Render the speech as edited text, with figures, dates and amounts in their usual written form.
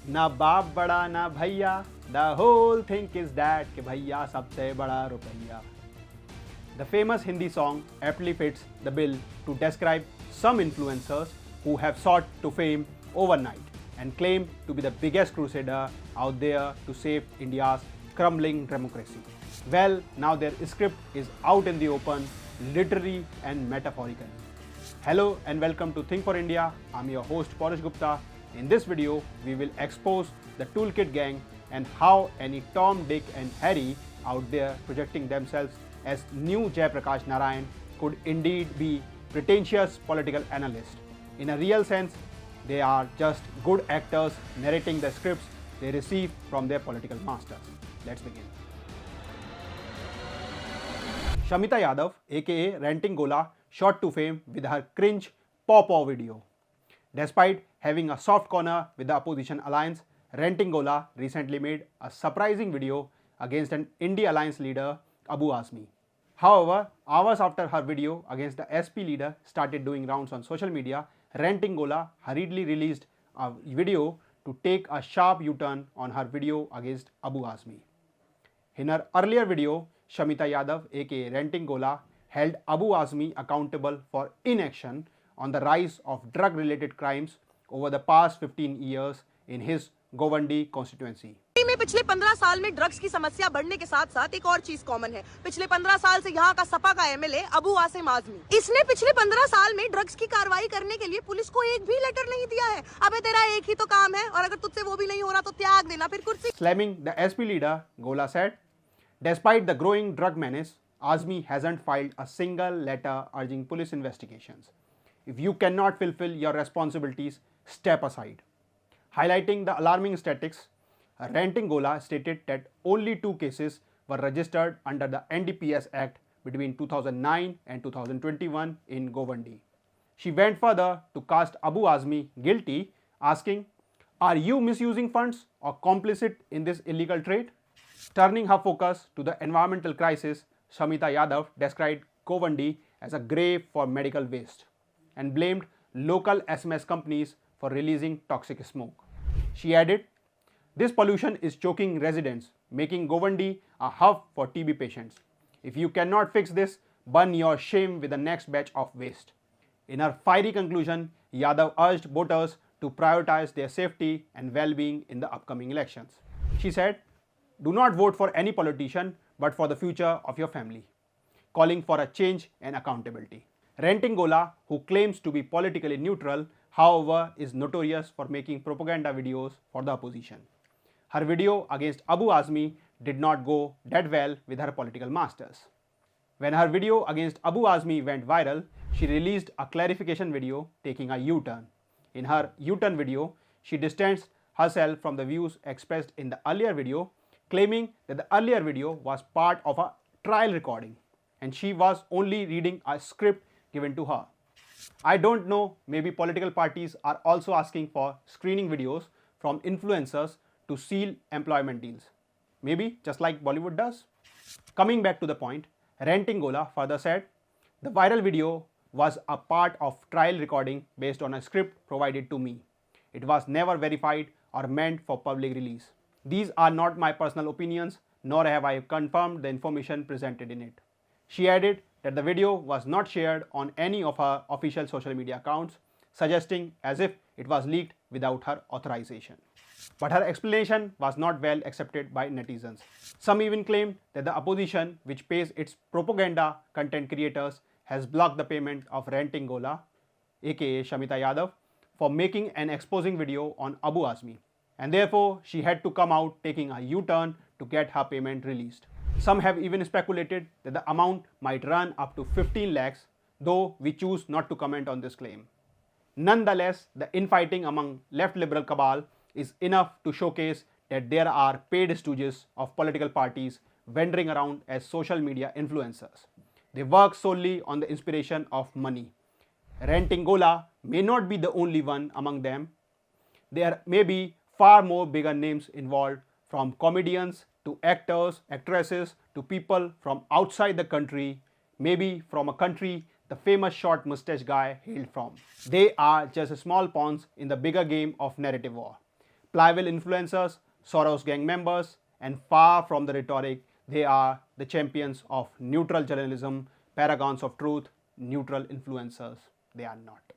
ना बाप बड़ा ना भैया, the whole thing is that कि भैया सबसे बड़ा रुपैया. The famous Hindi song aptly fits the bill to describe some influencers who have sought to fame overnight and claim to be the biggest crusader out there to save India's crumbling democracy. Well, now their script is out in the open, literally and metaphorically. Hello and welcome to Think for India. I'm your host Paurish Gupta. In this video, we will expose the Toolkit gang and how any Tom, Dick and Harry out there projecting themselves as new Jayaprakash Narayan could indeed be pretentious political analysts. In a real sense, they are just good actors narrating the scripts they receive from their political masters. Let's begin. Shamita Yadav, aka Ranting Gola, shot to fame with her cringe pop-off video. Despite having a soft corner with the opposition alliance, Ranting Gola recently made a surprising video against an India alliance leader, Abu Azmi. However, hours after her video against the SP leader started doing rounds on social media, Ranting Gola hurriedly released a video to take a sharp U-turn on her video against Abu Azmi. In her earlier video, Shamita Yadav, aka Ranting Gola, held Abu Azmi accountable for inaction on the rise of drug-related crimes over the past 15 years in his Govandi constituency. में पिछले 15 साल में drugs की समस्या बढ़ने के साथ साथ एक और चीज कॉमन है। पिछले 15 साल से यहाँ का सपा का एमएलए अबू आसिम आजमी, इसने पिछले 15 साल में ड्रग्स की कार्रवाई करने के लिए पुलिस को एक भी लेटर नहीं दिया है। अबे तेरा एक ही तो काम है और अगर तुझसे वो भी नहीं हो रहा तो त्याग देना फिर कुर्सी। Slamming the SP leader, Gola said, despite the growing drug menace, Azmi hasn't filed a single letter urging police investigations. If you cannot fulfill your responsibilities, step aside. Highlighting the alarming statistics, Ranting Gola stated that only 2 cases were registered under the NDPS Act between 2009 and 2021 in Govandi. She went further to cast Abu Azmi guilty, asking, "Are you misusing funds or complicit in this illegal trade?" Turning her focus to the environmental crisis, Shamita Yadav described Govandi as a grave for medical waste and blamed local SMS companies for releasing toxic smoke. She added, "This pollution is choking residents, making Govandi a hub for TB patients. If you cannot fix this, burn your shame with the next batch of waste." In her fiery conclusion, Yadav urged voters to prioritize their safety and well-being in the upcoming elections. She said, "Do not vote for any politician but for the future of your family," calling for a change and accountability. Ranting Gola, who claims to be politically neutral, however, is notorious for making propaganda videos for the opposition. Her video against Abu Azmi did not go that well with her political masters. When her video against Abu Azmi went viral, she released a clarification video taking a U-turn. In her U-turn video, she distanced herself from the views expressed in the earlier video, claiming that the earlier video was part of a trial recording and she was only reading a script given to her. I don't know, maybe political parties are also asking for screening videos from influencers to seal employment deals. Maybe just like Bollywood does. Coming back to the point, Ranting Gola further said, "The viral video was a part of trial recording based on a script provided to me. It was never verified or meant for public release. These are not my personal opinions, nor have I confirmed the information presented in it." She added that the video was not shared on any of her official social media accounts, suggesting as if it was leaked without her authorization. But her explanation was not well accepted by netizens. Some even claimed that the opposition, which pays its propaganda content creators, has blocked the payment of Ranting Gola, aka Shamita Yadav, for making an exposing video on Abu Azmi, and therefore she had to come out taking a U-turn to get her payment released. Some have even speculated that the amount might run up to 15 lakhs, though we choose not to comment on this claim. Nonetheless, the infighting among left liberal cabal is enough to showcase that there are paid stooges of political parties wandering around as social media influencers. They work solely on the inspiration of money. Ranting Gola may not be the only one among them. There may be far more bigger names involved, from comedians to actors, actresses, to people from outside the country, maybe from a country the famous short mustache guy hailed from. They are just small pawns in the bigger game of narrative war. Pliable influencers, Soros gang members, and far from the rhetoric, they are the champions of neutral journalism, paragons of truth, neutral influencers. They are not.